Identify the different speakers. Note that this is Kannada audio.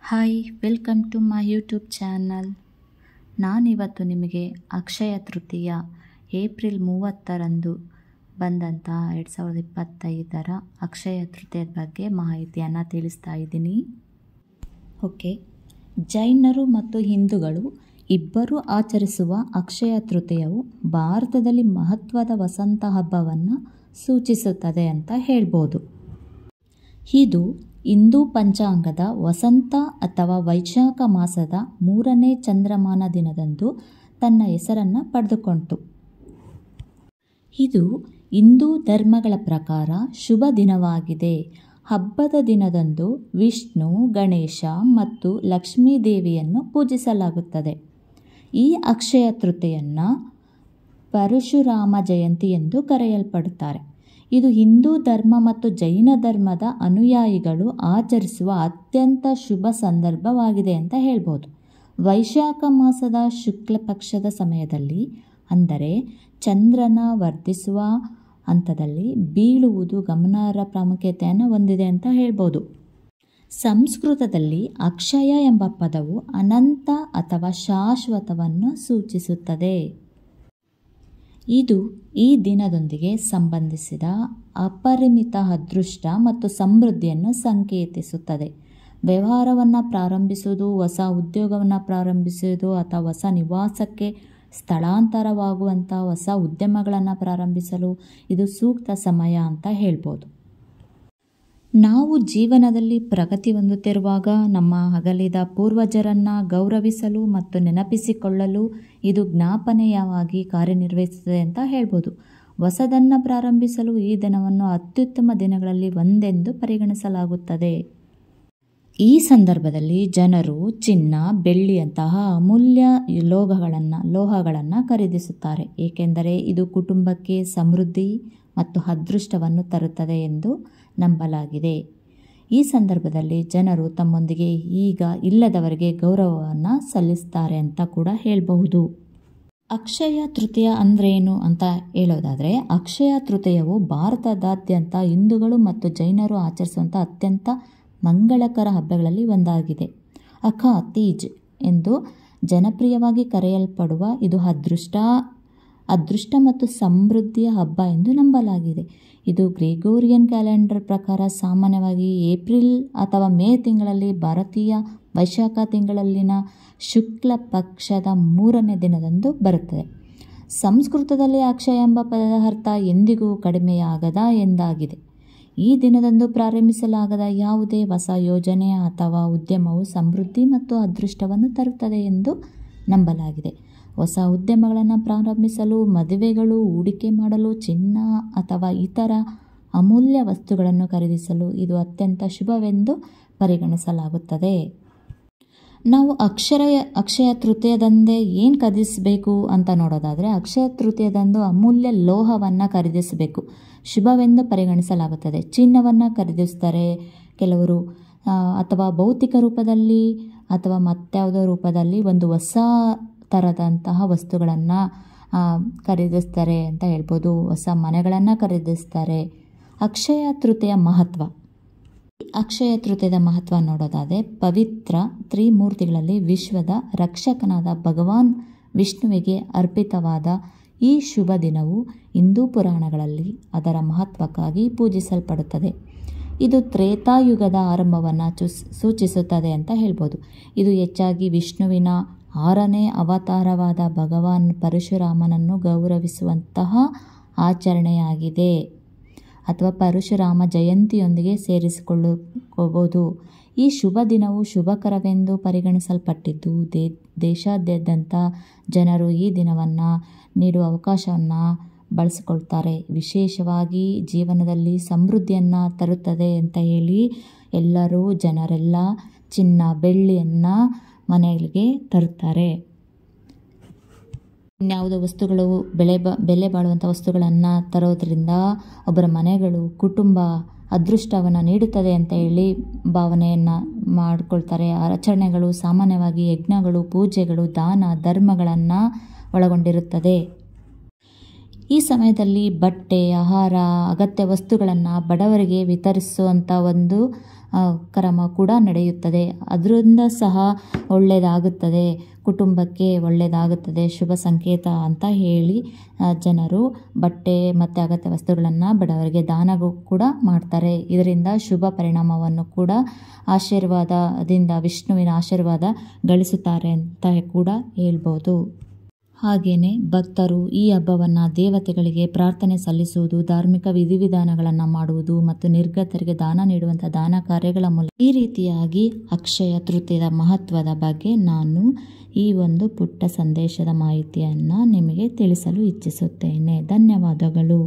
Speaker 1: Hi, welcome to my YouTube channel. ನಾನಿವತ್ತು ನಿಮಗೆ ಅಕ್ಷಯ ತೃತೀಯ ಏಪ್ರಿಲ್ 30ರಂದು ಬಂದಂಥ 2025 ಅಕ್ಷಯ ತೃತೀಯದ ಬಗ್ಗೆ ಮಾಹಿತಿಯನ್ನು ತಿಳಿಸ್ತಾ ಇದ್ದೀನಿ. ಓಕೆ, ಜೈನರು ಮತ್ತು ಹಿಂದೂಗಳು ಇಬ್ಬರೂ ಆಚರಿಸುವ ಅಕ್ಷಯ ತೃತೀಯವು ಭಾರತದಲ್ಲಿ ಮಹತ್ವದ ವಸಂತ ಹಬ್ಬವನ್ನು ಸೂಚಿಸುತ್ತದೆ ಅಂತ ಹೇಳ್ಬೋದು. ಇದು ಹಿಂದೂ ಪಂಚಾಂಗದ ವಸಂತ ಅಥವಾ ವೈಶಾಖ ಮಾಸದ 3ನೇ ಚಂದ್ರಮಾನ ದಿನದಂದು ತನ್ನ ಹೆಸರನ್ನು ಪಡೆದುಕೊಂಡಿತು. ಇದು ಹಿಂದೂ ಧರ್ಮಗಳ ಪ್ರಕಾರ ಶುಭ ದಿನವಾಗಿದೆ. ಹಬ್ಬದ ದಿನದಂದು ವಿಷ್ಣು, ಗಣೇಶ ಮತ್ತು ಲಕ್ಷ್ಮೀ ದೇವಿಯನ್ನು ಪೂಜಿಸಲಾಗುತ್ತದೆ. ಈ ಅಕ್ಷಯ ತೃತೀಯನ್ನು ಪರಶುರಾಮ ಜಯಂತಿ ಎಂದು ಕರೆಯಲ್ಪಡುತ್ತಾರೆ. ಇದು ಹಿಂದೂ ಧರ್ಮ ಮತ್ತು ಜೈನ ಧರ್ಮದ ಅನುಯಾಯಿಗಳು ಆಚರಿಸುವ ಅತ್ಯಂತ ಶುಭ ಸಂದರ್ಭವಾಗಿದೆ ಅಂತ ಹೇಳ್ಬೋದು. ವೈಶಾಖ ಮಾಸದ ಶುಕ್ಲ ಪಕ್ಷದ ಸಮಯದಲ್ಲಿ, ಅಂದರೆ ಚಂದ್ರನ ವರ್ಧಿಸುವ ಹಂತದಲ್ಲಿ ಬೀಳುವುದು ಗಮನಾರ್ಹ ಪ್ರಾಮುಖ್ಯತೆಯನ್ನು ಹೊಂದಿದೆ ಅಂತ ಹೇಳ್ಬೋದು. ಸಂಸ್ಕೃತದಲ್ಲಿ ಅಕ್ಷಯ ಎಂಬ ಪದವು ಅನಂತ ಅಥವಾ ಶಾಶ್ವತವನ್ನು ಸೂಚಿಸುತ್ತದೆ. ಇದು ಈ ದಿನದೊಂದಿಗೆ ಸಂಬಂಧಿಸಿದ ಅಪರಿಮಿತ ಅದೃಷ್ಟ ಮತ್ತು ಸಮೃದ್ಧಿಯನ್ನು ಸಂಕೇತಿಸುತ್ತದೆ. ವ್ಯವಹಾರವನ್ನು ಪ್ರಾರಂಭಿಸುವುದು, ಹೊಸ ಉದ್ಯೋಗವನ್ನು ಪ್ರಾರಂಭಿಸುವುದು ಅಥವಾ ಹೊಸ ನಿವಾಸಕ್ಕೆ ಸ್ಥಳಾಂತರವಾಗುವಂಥ ಹೊಸ ಉದ್ಯಮಗಳನ್ನು ಪ್ರಾರಂಭಿಸಲು ಇದು ಸೂಕ್ತ ಸಮಯ ಅಂತ ಹೇಳ್ಬೋದು. ನಾವು ಜೀವನದಲ್ಲಿ ಪ್ರಗತಿ ಹೊಂದುತ್ತಿರುವಾಗ ನಮ್ಮ ಅಗಲಿದ ಪೂರ್ವಜರನ್ನು ಗೌರವಿಸಲು ಮತ್ತು ನೆನಪಿಸಿಕೊಳ್ಳಲು ಇದು ಜ್ಞಾಪನೆಯವಾಗಿ ಕಾರ್ಯನಿರ್ವಹಿಸುತ್ತದೆ ಅಂತ ಹೇಳ್ಬೋದು. ಹೊಸದನ್ನು ಪ್ರಾರಂಭಿಸಲು ಈ ದಿನವನ್ನು ಅತ್ಯುತ್ತಮ ದಿನಗಳಲ್ಲಿ ಒಂದೆಂದು ಪರಿಗಣಿಸಲಾಗುತ್ತದೆ. ಈ ಸಂದರ್ಭದಲ್ಲಿ ಜನರು ಚಿನ್ನ, ಬೆಳ್ಳಿಯಂತಹ ಅಮೂಲ್ಯ ಲೋಹಗಳನ್ನು ಖರೀದಿಸುತ್ತಾರೆ, ಏಕೆಂದರೆ ಇದು ಕುಟುಂಬಕ್ಕೆ ಸಮೃದ್ಧಿ ಮತ್ತು ಅದೃಷ್ಟವನ್ನು ತರುತ್ತದೆ ಎಂದು ನಂಬಲಾಗಿದೆ. ಈ ಸಂದರ್ಭದಲ್ಲಿ ಜನರು ತಮ್ಮೊಂದಿಗೆ ಈಗ ಇಲ್ಲದವರಿಗೆ ಗೌರವವನ್ನು ಸಲ್ಲಿಸ್ತಾರೆ ಅಂತ ಕೂಡ ಹೇಳಬಹುದು. ಅಕ್ಷಯ ತೃತೀಯ ಅಂದ್ರೇನು ಅಂತ ಹೇಳೋದಾದರೆ, ಅಕ್ಷಯ ತೃತೀಯವು ಭಾರತದಾದ್ಯಂತ ಹಿಂದೂಗಳು ಮತ್ತು ಜೈನರು ಆಚರಿಸುವಂಥ ಅತ್ಯಂತ ಮಂಗಳಕರ ಹಬ್ಬಗಳಲ್ಲಿ ಒಂದಾಗಿದೆ. ಅಖಾ ತೀಜ್ ಎಂದು ಜನಪ್ರಿಯವಾಗಿ ಕರೆಯಲ್ಪಡುವ ಇದು ಅದೃಷ್ಟ ಮತ್ತು ಸಮೃದ್ಧಿಯ ಹಬ್ಬ ಎಂದು ನಂಬಲಾಗಿದೆ. ಇದು ಗ್ರೆಗೋರಿಯನ್ ಕ್ಯಾಲೆಂಡರ್ ಪ್ರಕಾರ ಸಾಮಾನ್ಯವಾಗಿ ಏಪ್ರಿಲ್ ಅಥವಾ ಮೇ ತಿಂಗಳಲ್ಲಿ ಭಾರತೀಯ ವೈಶಾಖ ತಿಂಗಳಲ್ಲಿನ ಶುಕ್ಲ ಪಕ್ಷದ 3ನೇ ದಿನದಂದು ಬರುತ್ತದೆ. ಸಂಸ್ಕೃತದಲ್ಲಿ ಅಕ್ಷಯ ಎಂಬ ಪದದ ಅರ್ಥ ಎಂದಿಗೂ ಕಡಿಮೆಯಾಗದ ಎಂದಾಗಿದೆ. ಈ ದಿನದಂದು ಪ್ರಾರಂಭಿಸಲಾಗದ ಯಾವುದೇ ಹೊಸ ಯೋಜನೆ ಅಥವಾ ಉದ್ಯಮವು ಸಮೃದ್ಧಿ ಮತ್ತು ಅದೃಷ್ಟವನ್ನು ತರುತ್ತದೆ ಎಂದು ನಂಬಲಾಗಿದೆ. ಹೊಸ ಉದ್ಯಮಗಳನ್ನು ಪ್ರಾರಂಭಿಸಲು, ಮದುವೆಗಳು, ಹೂಡಿಕೆ ಮಾಡಲು, ಚಿನ್ನ ಅಥವಾ ಇತರ ಅಮೂಲ್ಯ ವಸ್ತುಗಳನ್ನು ಖರೀದಿಸಲು ಇದು ಅತ್ಯಂತ ಶುಭವೆಂದು ಪರಿಗಣಿಸಲಾಗುತ್ತದೆ. ನಾವು ಅಕ್ಷಯ ತೃತೀಯದಂದೇ ಏನು ಖರೀದಿಸಬೇಕು ಅಂತ ನೋಡೋದಾದರೆ, ಅಕ್ಷಯ ತೃತೀಯದಂದು ಅಮೂಲ್ಯ ಲೋಹವನ್ನು ಖರೀದಿಸಬೇಕು, ಶುಭವೆಂದು ಪರಿಗಣಿಸಲಾಗುತ್ತದೆ. ಚಿನ್ನವನ್ನು ಖರೀದಿಸ್ತಾರೆ ಕೆಲವರು, ಅಥವಾ ಭೌತಿಕ ರೂಪದಲ್ಲಿ ಅಥವಾ ಮತ್ಯಾವುದೋ ರೂಪದಲ್ಲಿ ಒಂದು ಹೊಸ ಥರದಂತಹ ವಸ್ತುಗಳನ್ನು ಖರೀದಿಸ್ತಾರೆ ಅಂತ ಹೇಳ್ಬೋದು. ಹೊಸ ಮನೆಗಳನ್ನು ಖರೀದಿಸ್ತಾರೆ. ಅಕ್ಷಯ ತೃತೀಯ ಮಹತ್ವ. ಅಕ್ಷಯ ತೃತೀಯದ ಮಹತ್ವ ನೋಡೋದಾದರೆ, ಪವಿತ್ರ ತ್ರಿಮೂರ್ತಿಗಳಲ್ಲಿ ವಿಶ್ವದ ರಕ್ಷಕನಾದ ಭಗವಾನ್ ವಿಷ್ಣುವಿಗೆ ಅರ್ಪಿತವಾದ ಈ ಶುಭ ದಿನವು ಹಿಂದೂ ಪುರಾಣಗಳಲ್ಲಿ ಅದರ ಮಹತ್ವಕ್ಕಾಗಿ ಪೂಜಿಸಲ್ಪಡುತ್ತದೆ. ಇದು ತ್ರೇತಾಯುಗದ ಆರಂಭವನ್ನು ಸೂಚಿಸುತ್ತದೆ ಅಂತ ಹೇಳ್ಬೋದು. ಇದು ಹೆಚ್ಚಾಗಿ ವಿಷ್ಣುವಿನ 6ನೇ ಅವತಾರವಾದ ಭಗವಾನ್ ಪರಶುರಾಮನನ್ನು ಗೌರವಿಸುವಂತಹ ಆಚರಣೆಯಾಗಿದೆ, ಅಥವಾ ಪರಶುರಾಮ ಜಯಂತಿಯೊಂದಿಗೆ ಸೇರಿಸಿಕೊಳ್ಳಬಹುದು. ಈ ಶುಭ ದಿನವು ಶುಭಕರವೆಂದು ಪರಿಗಣಿಸಲ್ಪಟ್ಟಿದ್ದು, ದೇಶಾದ್ಯಂತ ಜನರು ಈ ದಿನವನ್ನು ನೀಡುವ ಅವಕಾಶವನ್ನು ಬಳಸಿಕೊಳ್ತಾರೆ. ವಿಶೇಷವಾಗಿ ಜೀವನದಲ್ಲಿ ಸಮೃದ್ಧಿಯನ್ನು ತರುತ್ತದೆ ಅಂತ ಹೇಳಿ ಜನರೆಲ್ಲ ಚಿನ್ನ, ಬೆಳ್ಳಿಯನ್ನು ಮನೆಗಳಿಗೆ ತರುತ್ತಾರೆ. ಇನ್ಯಾವುದೋ ವಸ್ತುಗಳು ಬೆಲೆ ಬಾಳುವಂಥ ವಸ್ತುಗಳನ್ನು ತರೋದ್ರಿಂದ ಒಬ್ಬರ ಮನೆಗಳು, ಕುಟುಂಬ ಅದೃಷ್ಟವನ್ನು ನೀಡುತ್ತದೆ ಅಂತ ಹೇಳಿ ಭಾವನೆಯನ್ನು ಮಾಡಿಕೊಳ್ತಾರೆ. ಆಚರಣೆಗಳು ಸಾಮಾನ್ಯವಾಗಿ ಯಜ್ಞಗಳು, ಪೂಜೆಗಳು, ದಾನ ಧರ್ಮಗಳನ್ನು ಒಳಗೊಂಡಿರುತ್ತದೆ. ಈ ಸಮಯದಲ್ಲಿ ಬಟ್ಟೆ, ಆಹಾರ, ಅಗತ್ಯ ವಸ್ತುಗಳನ್ನು ಬಡವರಿಗೆ ವಿತರಿಸುವಂಥ ಒಂದು ಕಾರ್ಯಕ್ರಮ ಕೂಡ ನಡೆಯುತ್ತದೆ. ಅದರಿಂದ ಸಹ ಒಳ್ಳೆಯದಾಗುತ್ತದೆ, ಕುಟುಂಬಕ್ಕೆ ಒಳ್ಳೆಯದಾಗುತ್ತದೆ, ಶುಭ ಸಂಕೇತ ಅಂತ ಹೇಳಿ ಜನರು ಬಟ್ಟೆ ಮತ್ತು ಅಗತ್ಯ ವಸ್ತುಗಳನ್ನು ಬಡವರಿಗೆ ದಾನ ಕೂಡ ಮಾಡ್ತಾರೆ. ಇದರಿಂದ ಶುಭ ಪರಿಣಾಮವನ್ನು ಕೂಡ ಆಶೀರ್ವಾದದಿಂದ ವಿಷ್ಣುವಿನ ಆಶೀರ್ವಾದ ಗಳಿಸುತ್ತಾರೆ ಅಂತ ಕೂಡ ಹೇಳ್ಬೋದು. ಹಾಗೆಯೇ ಭಕ್ತರು ಈ ಹಬ್ಬವನ್ನು ದೇವತೆಗಳಿಗೆ ಪ್ರಾರ್ಥನೆ ಸಲ್ಲಿಸುವುದು, ಧಾರ್ಮಿಕ ವಿಧಿವಿಧಾನಗಳನ್ನು ಮಾಡುವುದು ಮತ್ತು ನಿರ್ಗತರಿಗೆ ದಾನ ನೀಡುವಂಥ ದಾನ ಕಾರ್ಯಗಳ ಮೂಲಕ ಈ ರೀತಿಯಾಗಿ ಅಕ್ಷಯ ತೃತೀಯದ ಮಹತ್ವದ ಬಗ್ಗೆ ನಾನು ಈ ಒಂದು ಪುಟ್ಟ ಸಂದೇಶದ ಮಾಹಿತಿಯನ್ನು ನಿಮಗೆ ತಿಳಿಸಲು ಇಚ್ಛಿಸುತ್ತೇನೆ. ಧನ್ಯವಾದಗಳು.